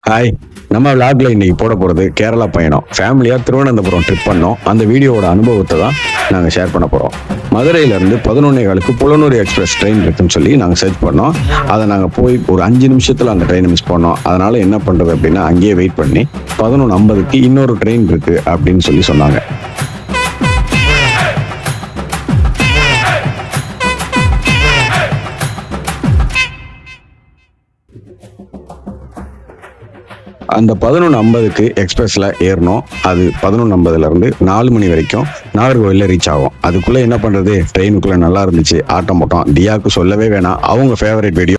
Hi. நம்ம விளாக்ல இன்னைக்கு போட போறது கேரளா பயணம். ஃபேமிலியா திருவனந்தபுரம் ட்ரிப் பண்ணோம். அந்த வீடியோவோட அனுபவத்தை தான் நாங்க ஷேர் பண்ண போறோம். மதுரையில இருந்து 11:15 புலனூர் எக்ஸ்பிரஸ் ட்ரெயின் இருக்குன்னு சொல்லி நாங்க சர்ச் பண்ணோம். அதை நாங்க போய் ஒரு 5 நிமிஷத்துல அந்த ட்ரெயினை மிஸ் பண்ணோம். அதனால என்ன பண்றது அப்படின்னா அங்கேயே வெயிட் பண்ணி 11:50 இன்னொரு ட்ரெயின் இருக்கு அப்படின்னு சொல்லி சொன்னாங்க. அந்த 11:50 எக்ஸ்பிரஸ்ல ஏறணும். அது 11:50 இருந்து 4 மணி வரைக்கும் நாகர்கோவில்ல ரீச் ஆகும். அதுக்குள்ள என்ன பண்றது, ட்ரெயினுக்குள்ள நல்லா இருந்துச்சு, ஆட்டம் போட்டோம். தியாவுக்கு சொல்லவே வேணாம், அவங்க ஃபேவரட் வீடியோ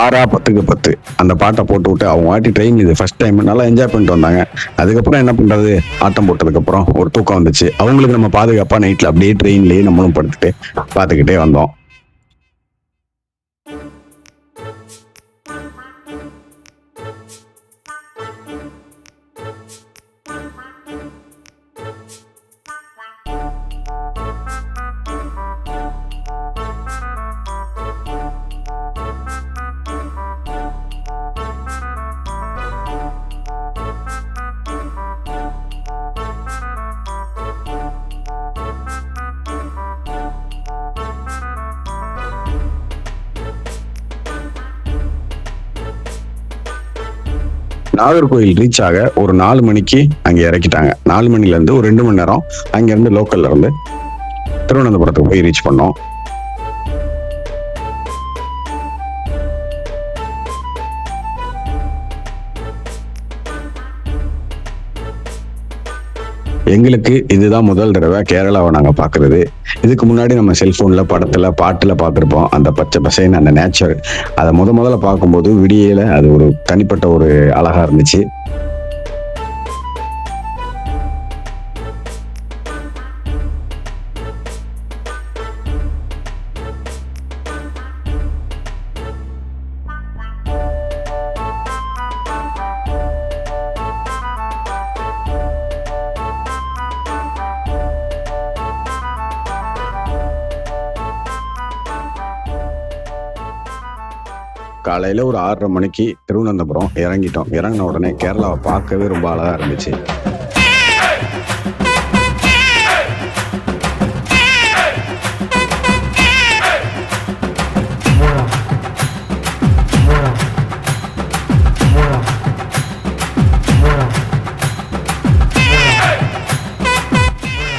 6 10க்கு 10 அந்த பாட்டை போட்டு விட்டு அவங்க வாட்டி ட்ரெயின் இது ஃபர்ஸ்ட் டைம் நல்லா என்ஜாய் பண்ணிட்டு வந்தாங்க. அதுக்கப்புறம் என்ன பண்றது, ஆட்டம் போட்டதுக்கு அப்புறம் ஒரு தூக்கம் வந்துச்சு. அவங்களுக்கு நம்ம பாதுகாப்பா நைட்ல அப்படியே ட்ரெயின்லயே நம்மளும் படுத்துட்டு பார்த்துக்கிட்டே வந்தோம். நாகர்கோவில் ரீச் ஆக ஒரு 4 மணிக்கு அங்கே இறக்கிட்டாங்க. 4 மணில இருந்து ஒரு 2 மணி நேரம் அங்க இருந்து லோக்கல்ல இருந்து திருவனந்தபுரத்துக்கு போய் ரீச் பண்ணோம். எங்களுக்கு இதுதான் முதல் தடவை கேரளாவை நாங்க பாக்குறது. இதுக்கு முன்னாடி நம்ம செல்போன்ல, படத்துல, பாட்டுல பார்த்திருப்போம் அந்த பச்சை பசைன்னு அந்த நேச்சர். அதை முதல்ல பார்க்கும்போது விடியல அது ஒரு தனிப்பட்ட ஒரு அழகா இருந்துச்சு. காலையில ஒரு 6:30 மணிக்கு திருவனந்தபுரம் இறங்கிட்டோம். இறங்கின உடனே கேரளாவை பார்க்கவே ரொம்ப அழகா இருந்துச்சு.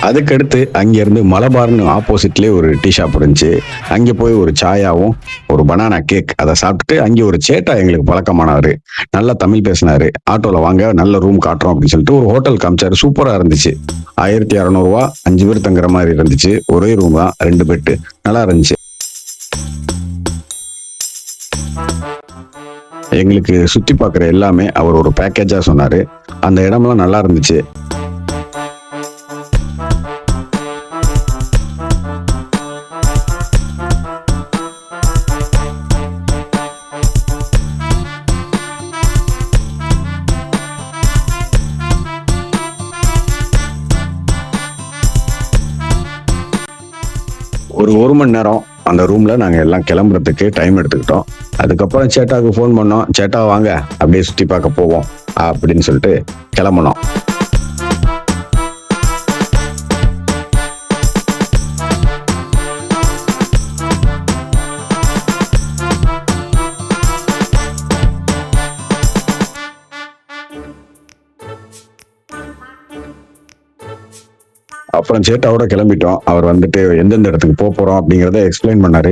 அதுக்கடுத்து அங்கேருந்து மலபார்னு ஆப்போசிட்லேயே ஒரு டீ ஷாப் இருந்துச்சு. அங்கே போய் ஒரு சாயாவும் ஒரு பனானா கேக் அதை சாப்பிட்டுட்டு அங்கே ஒரு சேட்டா எங்களுக்கு பழக்கமானவர், நல்லா தமிழ் பேசினாரு. ஆட்டோவில் வாங்க, நல்ல ரூம் காட்டுறோம் அப்படின்னு சொல்லிட்டு ஒரு ஹோட்டல் காமிச்சாரு. சூப்பராக இருந்துச்சு. 1600 5 பேர் தங்குற மாதிரி இருந்துச்சு. ஒரே ரூம் தான், 2 பெட்டு, நல்லா இருந்துச்சு. எங்களுக்கு சுற்றி பார்க்குற எல்லாமே அவர் ஒரு பேக்கேஜாக சொன்னார். அந்த இடமெல்லாம் நல்லா இருந்துச்சு. ஒரு மணி நேரம் அந்த ரூம்ல நாங்க எல்லாம் கிளம்புறதுக்கு டைம் எடுத்துக்கிட்டோம். அதுக்கப்புறம் சேட்டாவுக்கு ஃபோன் பண்ணோம். சேட்டா வாங்க அப்படியே சுத்தி பார்க்க போவோம் அப்படின்னு சொல்லிட்டு கிளம்பணும். அப்புறம் சேட்டாவோட கிளம்பிட்டோம். அவர் வந்துட்டு எந்தெந்த இடத்துக்கு போறோம் அப்படிங்கிறத எக்ஸ்பிளைன் பண்ணாரு.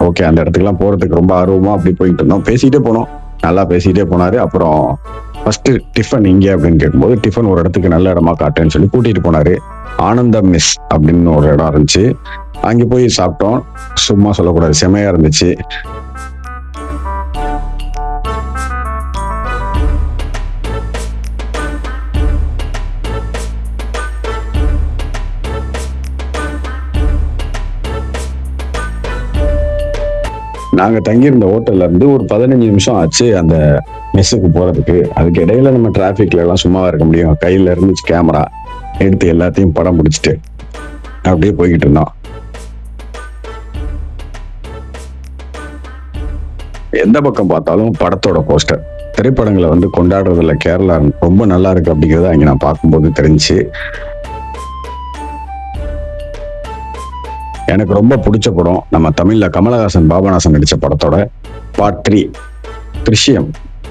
ஓகே, அந்த இடத்துக்குலாம் போறதுக்கு ரொம்ப ஆர்வமா அப்படி போயிட்டு இருந்தோம். பேசிட்டே போனோம், நல்லா பேசிட்டே போனாரு. அப்புறம் ஃபர்ஸ்ட் டிஃபன் இங்கே அப்படின்னு கேட்கும்போது டிஃபன் ஒரு இடத்துக்கு நல்ல இடமா காட்டுன்னு சொல்லி கூட்டிட்டு போனாரு. ஆனந்தம் மெஸ் அப்படின்னு ஒரு இடம் இருந்துச்சு. அங்கே போய் சாப்பிட்டோம். சும்மா சொல்லக்கூடாது, செமையா இருந்துச்சு. நாங்க தங்கியிருந்த ஹோட்டல்ல இருந்து ஒரு 15 நிமிஷம் ஆச்சு அந்த மெஸ்ஸுக்கு போறதுக்கு. அதுக்கு இடையில நம்ம டிராபிக்ல எல்லாம் சும்மாவா இருக்க முடியும். கையில இருந்துச்சு கேமரா, எடுத்து எல்லாத்தையும் படம் பிடிச்சிட்டு அப்படியே போய்கிட்டு இருந்தோம். எந்த பக்கம் பார்த்தாலும் படத்தோட போஸ்டர். திரைப்படங்களை வந்து கொண்டாடுறதுல கேரளா ரொம்ப நல்லா இருக்கு அப்படிங்கிறத அங்கே நான் பார்க்கும்போது தெரிஞ்சு. எனக்கு ரொம்ப பிடிச்ச படம் நம்ம தமிழ்ல கமலஹாசன் பாபநாசன் நடிச்ச படத்தோட பார்ட் 3 திருஷ்யம்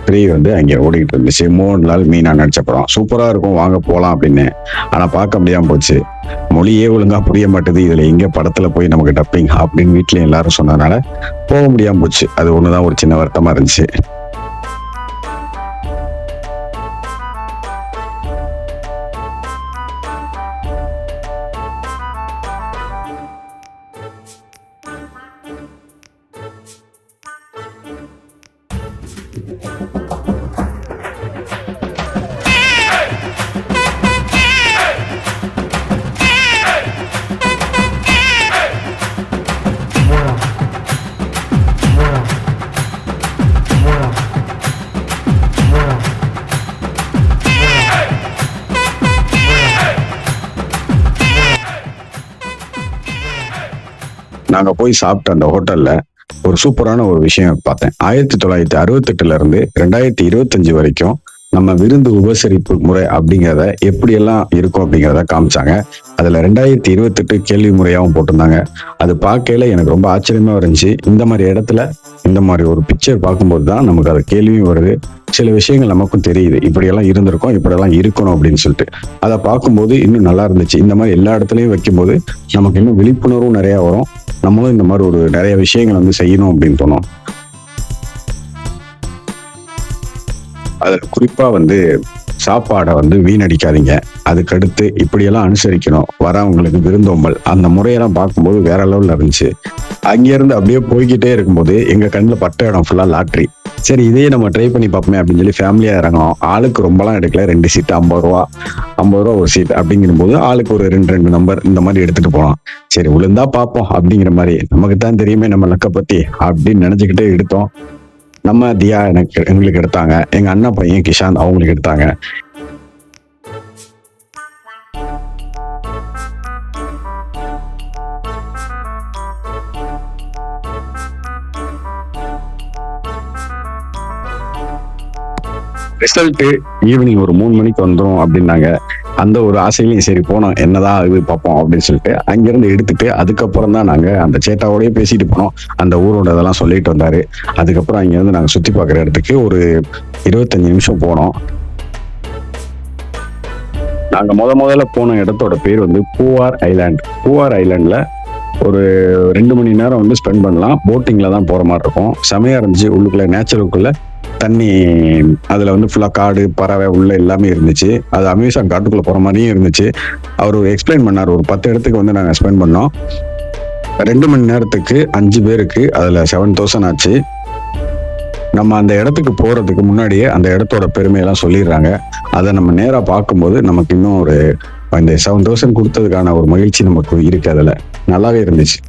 3 வந்து அங்கே ஓடிக்கிட்டு இருந்துச்சு. மோகன்லால் மீனா நடிச்ச படம் சூப்பரா இருக்கும், வாங்க போலாம் அப்படின்னு. ஆனா பார்க்க முடியாம போச்சு. மொழியே ஒழுங்கா புரிய மாட்டேது, இதுல எங்க படத்துல போய் நமக்கு டப்பிங் அப்படின்னு வீட்லயும் எல்லாரும் சொன்னதுனால போக முடியாம போச்சு. அது ஒண்ணுதான் ஒரு சின்ன வருத்தமா இருந்துச்சு. நாங்க போய் சாப்பிட்ட அந்த ஹோட்டல்ல ஒரு சூப்பரான ஒரு விஷயம் பார்த்தேன். 1968 இருந்து 2025 வரைக்கும் நம்ம விருந்து உபசரிப்பு முறை அப்படிங்கிறத எப்படியெல்லாம் இருக்கும் அப்படிங்கிறத காமிச்சாங்க. அதுல 2028 கேள்வி முறையாகவும் போட்டிருந்தாங்க. அது பார்க்கையில எனக்கு ரொம்ப ஆச்சரியமா இருந்துச்சு. இந்த மாதிரி இடத்துல இந்த மாதிரி ஒரு பிக்சர் பார்க்கும்போது தான் நமக்கு அது கேள்வியும் வருது, சில விஷயங்கள் நமக்கும் தெரியுது, இப்படியெல்லாம் இருந்திருக்கும், இப்படியெல்லாம் இருக்கணும் அப்படின்னு சொல்லிட்டு. அதை பார்க்கும்போது இன்னும் நல்லா இருந்துச்சு. இந்த மாதிரி எல்லா இடத்துலையும் வைக்கும்போது நமக்கு இன்னும் விழிப்புணர்வும் நிறைய வரும். நம்மளும் இந்த மாதிரி ஒரு நிறைய விஷயங்கள் வந்து செய்யணும் அப்படின்னு தோணும். அதுல குறிப்பா வந்து சாப்பாடை வந்து வீணடிக்காதீங்க, அதுக்கடுத்து இப்படியெல்லாம் அனுசரிக்கணும், வரவங்களுக்கு விருந்தோம்பல், அந்த முறையெல்லாம் பார்க்கும்போது வேற லெவல்ல இருந்துச்சு. அங்கிருந்து அப்படியே போய்கிட்டே இருக்கும்போது எங்க கண்ணில் பட்ட இடம் ஃபுல்லா லாட்ரி. சரி, இதையே நம்ம ட்ரை பண்ணி பார்ப்போமே அப்படின்னு சொல்லி ஃபேமிலியா இறங்கணும். ஆளுக்கு ரொம்பலாம் எடுக்கல, 2 சீட்டு 50 ரூபா ஒரு சீட் அப்படிங்கிற போது ஆளுக்கு ஒரு 2 நம்பர் இந்த மாதிரி எடுத்துட்டு போனோம். சரி, விழுந்தா பார்ப்போம் அப்படிங்கிற மாதிரி, நமக்கு தான் தெரியுமே நம்ம லக்க பத்தி அப்படின்னு நினைச்சுக்கிட்டே எடுத்தோம். நம்ம தியா எங்களுக்கு எடுத்தாங்க, எங்க அண்ணா பையன் கிஷாந்த் அவங்களுக்கு எடுத்தாங்க. ரிசல்ட் ஈவினிங் ஒரு 3 மணிக்கு வந்துடும் அப்படின்னாங்க. அந்த ஒரு ஆசையிலையும் சரி போனோம், என்னதான் இது பார்ப்போம் அப்படின்னு சொல்லிட்டு அங்கிருந்து எடுத்துட்டு அதுக்கப்புறம் தான் நாங்க அந்த சேட்டாவோடய பேசிட்டு போனோம். அந்த ஊரோட இதெல்லாம் சொல்லிட்டு வந்தாரு. அதுக்கப்புறம் அங்கிருந்து நாங்க சுத்தி பார்க்குற இடத்துக்கு ஒரு 25 நிமிஷம் போனோம். நாங்க முதல்ல போன இடத்தோட பேர் வந்து பூவார் ஐலாண்ட். பூவார் ஐலாண்ட்ல ஒரு 2 மணி நேரம் வந்து ஸ்பெண்ட் பண்ணலாம். போட்டிங்ல தான் போற மாதிரி இருக்கும். செமையா இருந்துச்சு. உள்ளுக்குள்ள நேச்சுரலுக்குள்ள தண்ணி, அதுல வந்து ஃபுல்லா காடு பறவை உள்ள எல்லாமே இருந்துச்சு. அது அமேசான் காட்டுக்குள்ள போற மாதிரியும் இருந்துச்சு. அவர் எக்ஸ்பிளைன் பண்ணார். ஒரு 10 இடத்துக்கு வந்து நாங்க ஸ்பெண்ட் பண்ணோம். 2 மணி நேரத்துக்கு 5 பேருக்கு அதுல 7000 ஆச்சு. நம்ம அந்த இடத்துக்கு போறதுக்கு முன்னாடியே அந்த இடத்தோட பெருமையெல்லாம் சொல்லிடுறாங்க. அதை நம்ம நேரா பார்க்கும்போது நமக்கு இன்னும் ஒரு இந்த 7000 கொடுத்ததுக்கான ஒரு மகிழ்ச்சி நமக்கு இருக்கு. அதுல நல்லாவே இருந்துச்சு.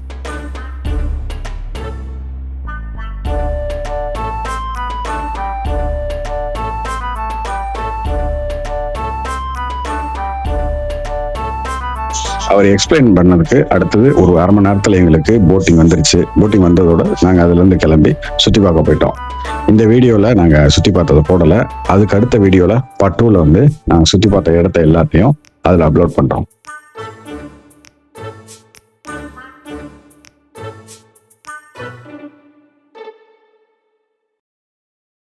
அவர் எக்ஸ்பிளைன் பண்ணதுக்கு அடுத்தது ஒரு 1/2 மணி நேரத்துல எங்களுக்கு போட்டிங் வந்துருச்சு. போட்டிங் வந்ததோட நாங்க அதுல இருந்து கிளம்பி சுத்தி பார்க்க போயிட்டோம். இந்த வீடியோல நாங்க சுத்தி பார்த்ததை போடல. அதுக்கு அடுத்த வீடியோல பார்ட் 2ல வந்து நாங்க சுத்தி பார்த்த இடத்த எல்லாத்தையும் அதுல அப்லோட் பண்றோம்.